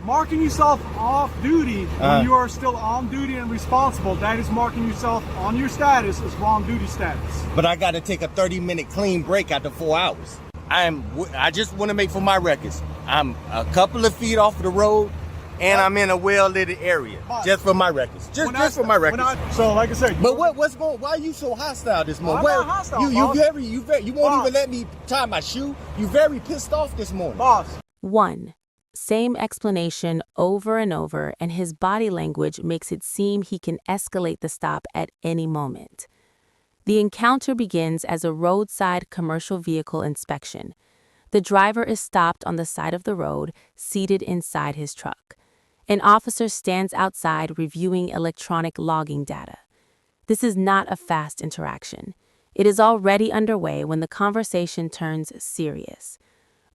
Marking yourself off duty when you are still on duty and responsible, that is marking yourself on your status as wrong duty status. But I got to take a 30-minute clean break after 4 hours. I just want to make for my records, I'm a couple of feet off the road, and I'm in a well-lit area. Just for my records. Just for my records. So, like I said. But what's going? Why are you so hostile this morning? I'm not hostile, you boss. you won't even let me tie my shoe. You very pissed off this morning. Boss. 1. Same explanation over and over, and his body language makes it seem he can escalate the stop at any moment. The encounter begins as a roadside commercial vehicle inspection. The driver is stopped on the side of the road, seated inside his truck. An officer stands outside reviewing electronic logging data. This is not a fast interaction. It is already underway when the conversation turns serious.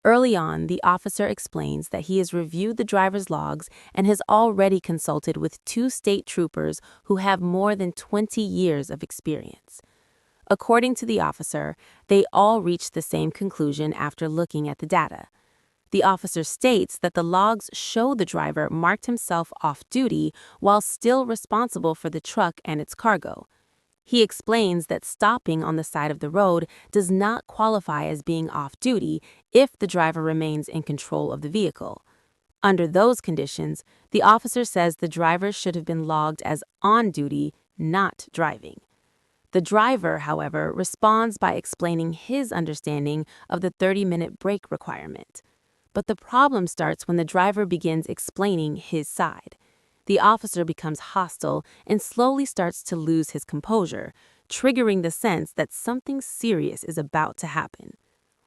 Early on, the officer explains that he has reviewed the driver's logs and has already consulted with 2 state troopers who have more than 20 years of experience. According to the officer, they all reached the same conclusion after looking at the data. The officer states that the logs show the driver marked himself off-duty while still responsible for the truck and its cargo. He explains that stopping on the side of the road does not qualify as being off-duty if the driver remains in control of the vehicle. Under those conditions, the officer says the driver should have been logged as on-duty, not driving. The driver, however, responds by explaining his understanding of the 30-minute break requirement. But the problem starts when the driver begins explaining his side. The officer becomes hostile and slowly starts to lose his composure, triggering the sense that something serious is about to happen.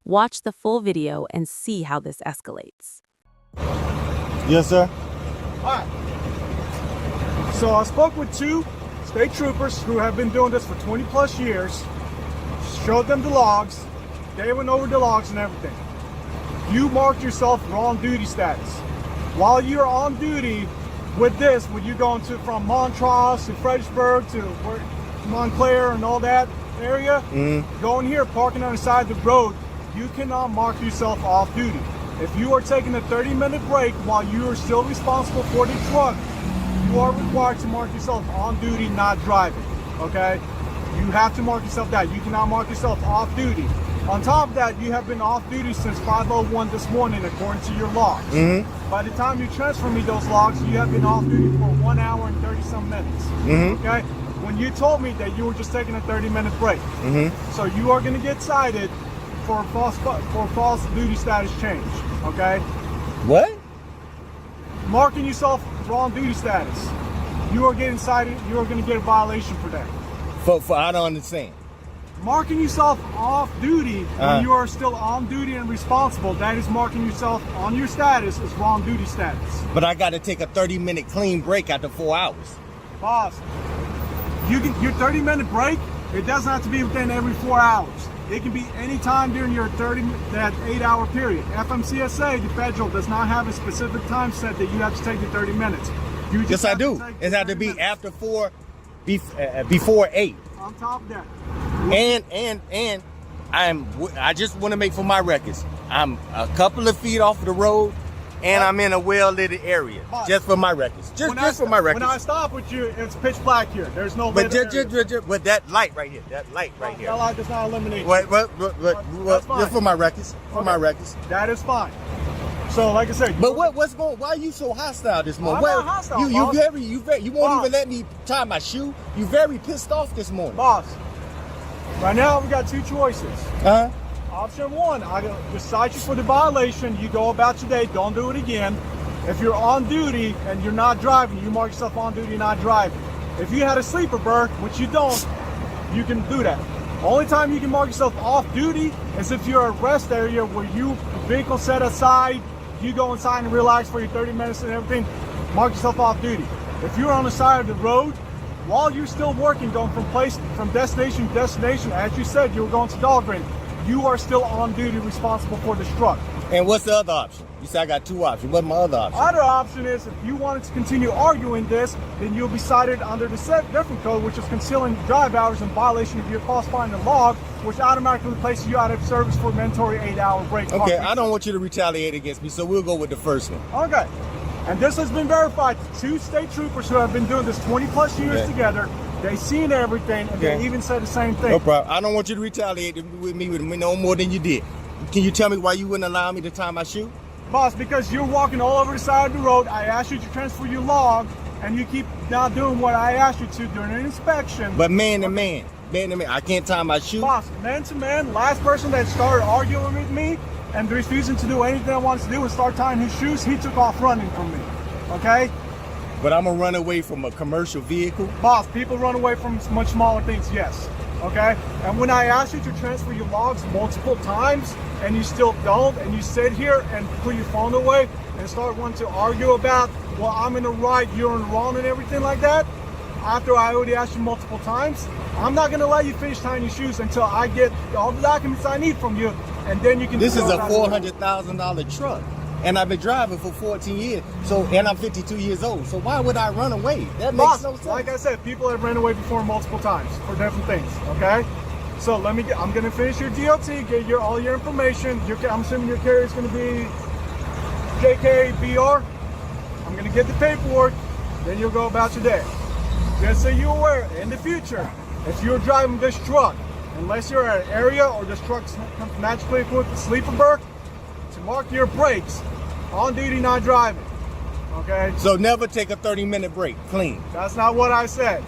Watch the full video and see how this escalates. Yes, sir. All right. So I spoke with 2 state troopers who have been doing this for 20 plus years, showed them the logs, they went over the logs and everything. You marked yourself wrong duty status. While you're on duty with this, when you're going from Montrose to Fredericksburg to Montclair and all that area, going here, parking on the side of the road, you cannot mark yourself off duty. If you are taking a 30-minute break while you are still responsible for the truck, you are required to mark yourself on duty, not driving, okay? You have to mark yourself that. You cannot mark yourself off duty. On top of that, you have been off duty since 5:01 this morning, according to your logs. By the time you transfer me those logs, you have been off duty for 1 hour and 30-some minutes, okay? When you told me that you were just taking a 30-minute break, so you are going to get cited for false duty status change, okay? What? Marking yourself wrong duty status. You are getting cited. You are going to get a violation for that. For I don't understand. Marking yourself off duty when you are still on duty and responsible, that is marking yourself on your status as wrong duty status. But I got to take a 30-minute clean break after 4 hours. Boss, your 30-minute break, it doesn't have to be within every 4 hours. It can be any time during your that 8-hour period. FMCSA, the federal, does not have a specific time set that you have to take the 30 minutes. You just Yes, I do. It had to be after 4, before 8. On top of that. And I just want to make for my records, I'm a couple of feet off the road, and I'm in a well-lit area. Just for my records. Just for my records. When I stop with you, it's pitch black here. There's no but but that light right here. That light right here. That light does not eliminate. Just for my records. For my records. That is fine. So, like I said. But what's going? Why are you so hostile this morning? I'm not hostile, you boss. You won't even let me tie my shoe. You very pissed off this morning. Boss, right now we got 2 choices. Option 1, I just cite you for the violation. You go about your day. Don't do it again. If you're on duty and you're not driving, you mark yourself on duty, not driving. If you had a sleeper berth, which you don't, you can do that. Only time you can mark yourself off duty is if you're at a rest area where you vehicle set aside, you go inside and relax for your 30 minutes and everything, mark yourself off duty. If you're on the side of the road, while you're still working, going from destination to destination, as you said, you were going to Dahlgren, you are still on duty responsible for this truck. And what's the other option? You said I got 2 options. What's my other option? Other option is if you wanted to continue arguing this, then you'll be cited under the different code, which is concealing drive hours in violation of your falsifying the log, which automatically places you out of service for a mandatory 8-hour break. Okay, I don't want you to retaliate against me, so we'll go with the first one. Okay. And this has been verified. 2 state troopers who have been doing this 20 plus years together. They seen everything, and they even said the same thing. No problem. I don't want you to retaliate with me no more than you did. Can you tell me why you wouldn't allow me to tie my shoe? Boss, because you're walking all over the side of the road. I asked you to transfer your log, and you keep not doing what I asked you to during an inspection. But man to man, I can't tie my shoe. Boss, man to man, last person that started arguing with me and refusing to do anything I wanted to do and start tying his shoes, he took off running from me. Okay? But I'm gonna run away from a commercial vehicle? Boss, people run away from much smaller things, yes. Okay? And when I asked you to transfer your logs multiple times and you still don't, and you sit here and put your phone away and start wanting to argue about, well, I'm in the right, you're in the wrong and everything like that, after I already asked you multiple times, I'm not gonna let you finish tying your shoes until I get all the documents I need from you, and then you can. This is a $400,000 truck, and I've been driving for 14 years. So, and I'm 52 years old. So why would I run away? That makes no sense. Like I said, people have ran away before multiple times for different things. Okay, so I'm gonna finish your DOT, get all your information. I'm assuming your carrier is gonna be JKBR. I'm gonna get the paperwork, then you'll go about your day. Just so you're aware, in the future, if you're driving this truck, unless you're at an area or this truck comes magically equipped with sleeper berth, to mark your brakes, on duty, not driving. Okay? So never take a 30-minute break, clean. That's not what I said.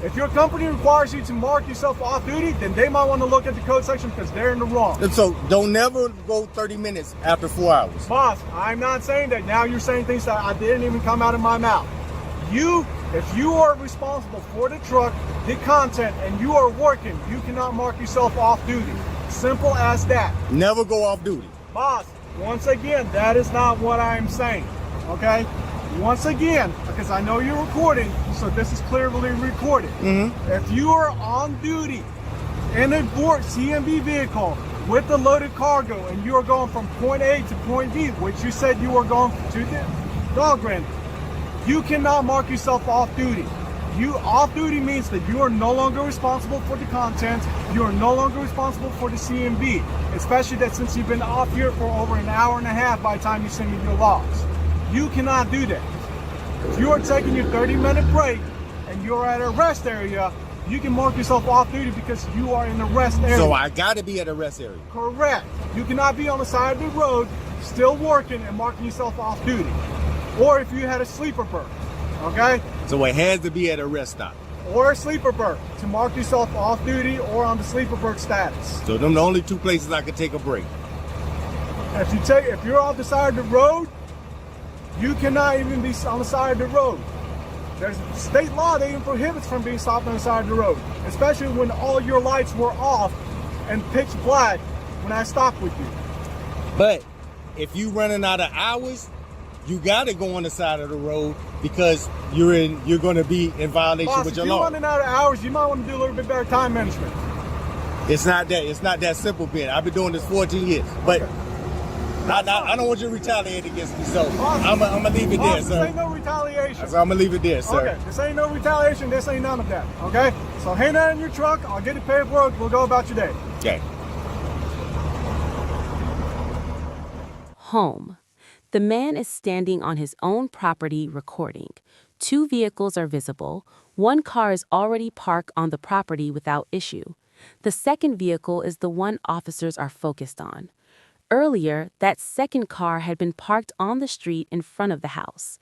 If your company requires you to mark yourself off duty, then they might want to look at the code section because they're in the wrong. And so don't never go 30 minutes after 4 hours. Boss, I'm not saying that. Now you're saying things that I didn't even come out of my mouth. If you are responsible for the truck, the content, and you are working, you cannot mark yourself off duty. Simple as that. Never go off duty. Boss, once again, that is not what I'm saying. Okay? Once again, because I know you're recording, so this is clearly recorded. If you are on duty in a CMB vehicle with a loaded cargo and you are going from point A to point B, which you said you were going to the Dahlgren, you cannot mark yourself off duty. Off duty means that you are no longer responsible for the content. You are no longer responsible for the CMB, especially that since you've been off here for over an hour and a half by the time you send me your logs. You cannot do that. If you are taking your 30-minute break and you're at a rest area, you can mark yourself off duty because you are in the rest area. So I gotta be at a rest area. Correct. You cannot be on the side of the road still working and marking yourself off duty. Or if you had a sleeper berth, okay? So it has to be at a rest stop. Or a sleeper berth to mark yourself off duty or on the sleeper berth status. So them the only 2 places I could take a break. If you're off the side of the road, you cannot even be on the side of the road. There's state law that even prohibits from being stopped on the side of the road, especially when all your lights were off and pitch black when I stopped with you. But if you running out of hours, you gotta go on the side of the road because you're gonna be in violation Boss, with your if you're law. running out of hours, you might want to do a little bit better time management. It's not that simple, Ben. I've been doing this 14 years. But I don't want you to retaliate against me, so I'm gonna leave it there, This sir. ain't no retaliation. So I'm gonna leave it there, sir. Okay, this ain't no retaliation, this ain't none of that, okay? So hang that in your truck, I'll get the paperwork, we'll go about your day. Okay. Home. The man is standing on his own property recording. 2 vehicles are visible. 1 car is already parked on the property without issue. The second vehicle is the one officers are focused on. Earlier, that second car had been parked on the street in front of the house.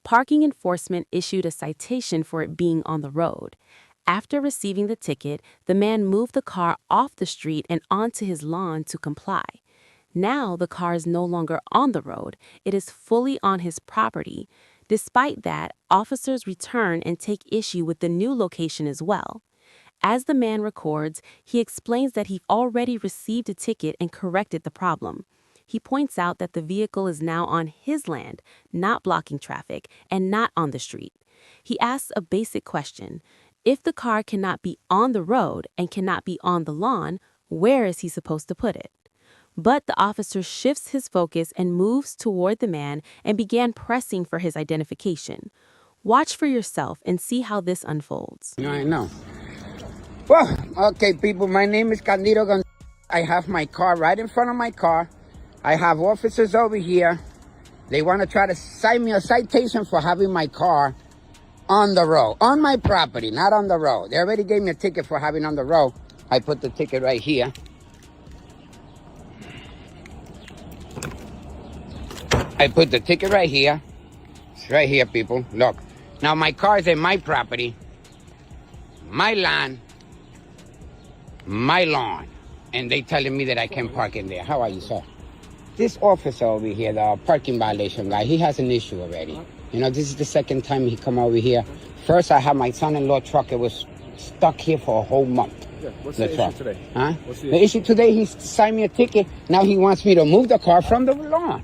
Parking enforcement issued a citation for it being on the road. After receiving the ticket, the man moved the car off the street and onto his lawn to comply. Now the car is no longer on the road. It is fully on his property. Despite that, officers return and take issue with the new location as well. As the man records, he explains that he already received a ticket and corrected the problem. He points out that the vehicle is now on his land, not blocking traffic, and not on the street. He asks a basic question. If the car cannot be on the road and cannot be on the lawn, where is he supposed to put it? But the officer shifts his focus and moves toward the man and began pressing for his identification. Watch for yourself and see how this unfolds. I know. Well, okay, people, my name is Candido Gonzalez. I have my car right in front of my car. I have officers over here. They want to try to cite me a citation for having my car on the road, on my property, not on the road. They already gave me a ticket for having on the road. I put the ticket right here. I put the ticket right here. It's right here, people. Look. Now, my car is in my property, my land, my lawn. And they telling me that I can't park in there. How are you, sir? This officer over here, the parking violation guy, he has an issue already. You know, this is the second time he come over here. First, I had my son-in-law truck. It was stuck here for a whole month. Yeah, what's the issue today? Huh? What's The issue today, he signed me a ticket. Now he wants me to move the car from the lawn.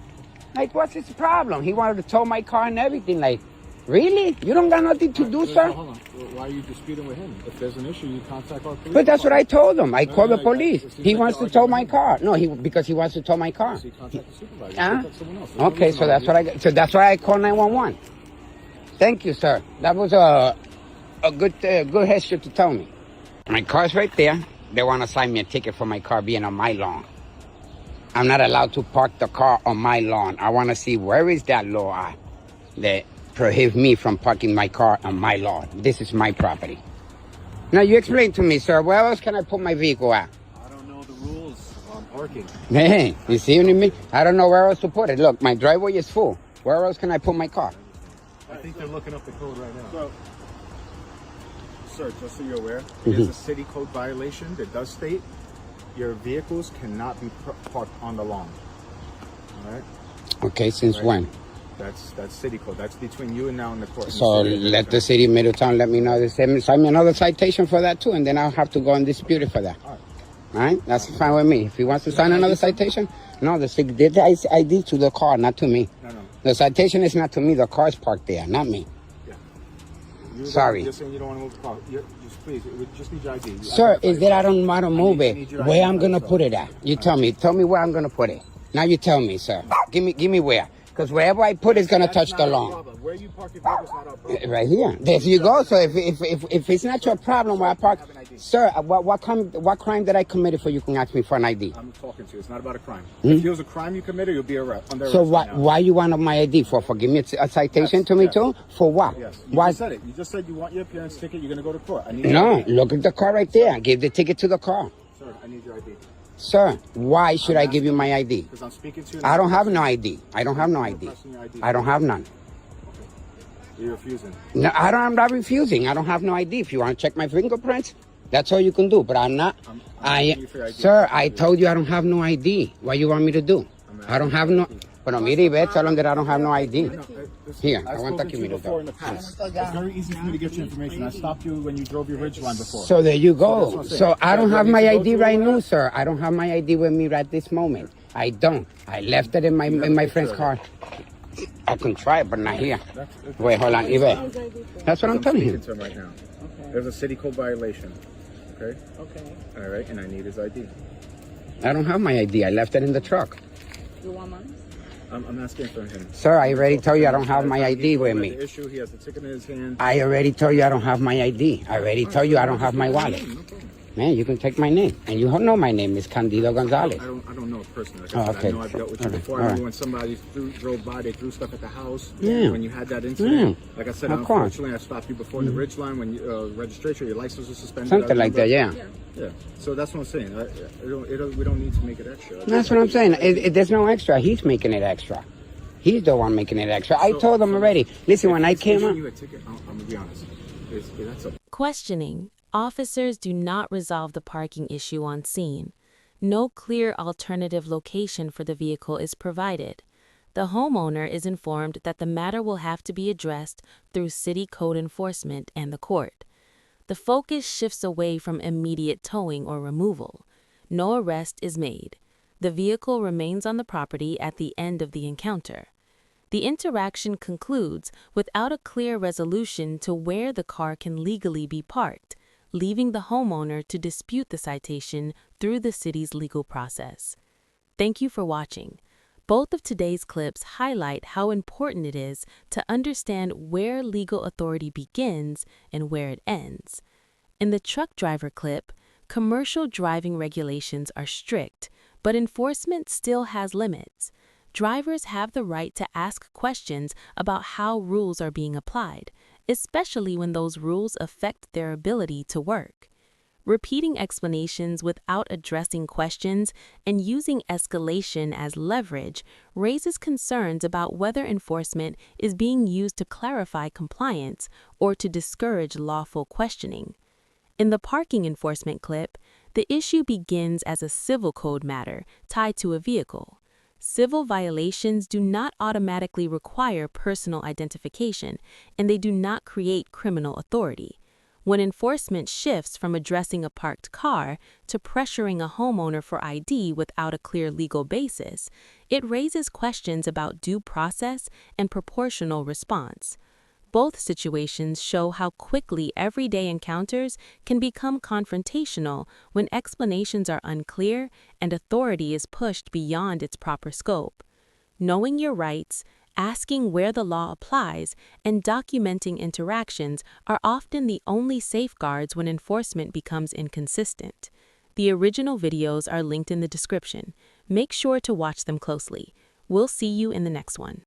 Like, what's his problem? He wanted to tow my car and everything. Like, really? You don't got nothing to do, sir? Hold on. Why are you disputing with him? If there's an issue, you contact our police. But that's what I told him. I called the police. He wants to tow my car. No, because he wants to tow my car. So you contact the supervisor. Huh? Contact someone else. There's no Okay, reason so why that's why I called 911. Thank you, sir. That was a good gesture to tell me. My car's right there. They want to sign me a ticket for my car being on my lawn. I'm not allowed to park the car on my lawn. I want to see where is that law at that prohibits me from parking my car on my lawn. This is my property. Now, you explain to me, sir, where else can I put my vehicle at? I don't know the rules on parking. Hey, you see what I mean? I don't know where else to put it. Look, my driveway is full. Where else can I put my car? I think they're looking up the code right now. So, sir, just so you're aware, there's a city code violation that does state your vehicles cannot be parked on the lawn. All right? Okay, since Right. when? That's city code. That's between you and now and the court. So let the city of Middletown let me know. They sign me another citation for that too, and then I'll have to go and dispute it for that. All right. All right? That's fine with me. If he wants to sign another citation, no, the ID to the car, not to me. No. The citation is not to me. The car's parked there, not me. You're Sorry. You're saying you don't want to move the car. Just please, we just need your ID. Sir, is that I don't want to move I need it? your Where ID, I'm gonna so- put it at? You tell me. Tell me where I'm gonna put it. Now you tell me, sir. Give me where. Because wherever I put it's gonna touch the lawn. Where you park your vehicle is not our problem. Right here. There you go. So if it's not your problem where I park, sir, what crime did I commit for you can ask me for an ID? I'm talking to you. It's not about a crime. If it was a crime you committed, you'll be under arrest. So right now. why you want my ID for? For give me a citation Yes, to me yes. too? For what? Yes. You Why? just said it. You just said you want your appearance ticket. You're going to go to court. I need your No, ID. look at the car right there. Give the ticket to the car. Sir, I need your ID. Sir, why should I give you my ID? Because I'm speaking to you. I don't have no ID. I don't have no ID. I don't have none. You're refusing. No, I'm not refusing. I don't have no ID. If you want to check my fingerprints, that's all you can do. But I'm not. I'm asking you for your ID. Sir, I told you I don't have no ID. What you want me to do? I don't have no. Bueno, mire, ve, tell them that I don't have no ID. Here, I want to give me the before in the past. It's very easy for me to get you information. I stopped you when you drove your Ridgeline before. So there you So that's go. what I'm saying. So I don't Do I have need my to go ID through right all now, that? sir. I don't have my ID with me right this moment. I don't. I left it in my friend's car. I can try it, but not here. Wait, hold on, Ibe. That's what I'm telling speaking you. to him right now. There's a city code violation. Okay? Okay. All right, and I need his ID. I don't have my ID. I left it in the truck. You want mine? I'm asking for him. Sir, I already told you I don't have my ID with The me. issue, he has the ticket in his hand. I already told you I don't have my ID. I already told you I don't have my wallet. No problem. Man, you can take my name. And you know my name is Candido Gonzalez. I don't know a person. Like Oh, I said, okay. I know I've dealt with you All right, before. all I remember right. when somebody drove by, they threw stuff at the house. Yeah. When you had that incident. Yeah. Like I said, Of course. unfortunately, I stopped you before in the Ridgeline when you, registration, your license was suspended. Something I like that, remember. yeah. Yeah. So that's what I'm saying. We don't need to make it extra. That's what I'm saying. There's no extra. He's making it extra. He's the one making it extra. I told him already. Listen, when I If he's came issuing up... you a ticket, I'm going to be honest. That's a Questioning. Officers do not resolve the parking issue on scene. No clear alternative location for the vehicle is provided. The homeowner is informed that the matter will have to be addressed through city code enforcement and the court. The focus shifts away from immediate towing or removal. No arrest is made. The vehicle remains on the property at the end of the encounter. The interaction concludes without a clear resolution to where the car can legally be parked, leaving the homeowner to dispute the citation through the city's legal process. Thank you for watching. Both of today's clips highlight how important it is to understand where legal authority begins and where it ends. In the truck driver clip, commercial driving regulations are strict, but enforcement still has limits. drivers have the right to ask questions about how rules are being applied, especially when those rules affect their ability to work. Repeating explanations without addressing questions and using escalation as leverage raises concerns about whether enforcement is being used to clarify compliance or to discourage lawful questioning. In the parking enforcement clip, the issue begins as a civil code matter tied to a vehicle. Civil violations do not automatically require personal identification, and they do not create criminal authority. When enforcement shifts from addressing a parked car to pressuring a homeowner for ID without a clear legal basis, it raises questions about due process and proportional response. Both situations show how quickly everyday encounters can become confrontational when explanations are unclear and authority is pushed beyond its proper scope. Knowing your rights, asking where the law applies, and documenting interactions are often the only safeguards when enforcement becomes inconsistent. The original videos are linked in the description. Make sure to watch them closely. We'll see you in the next one.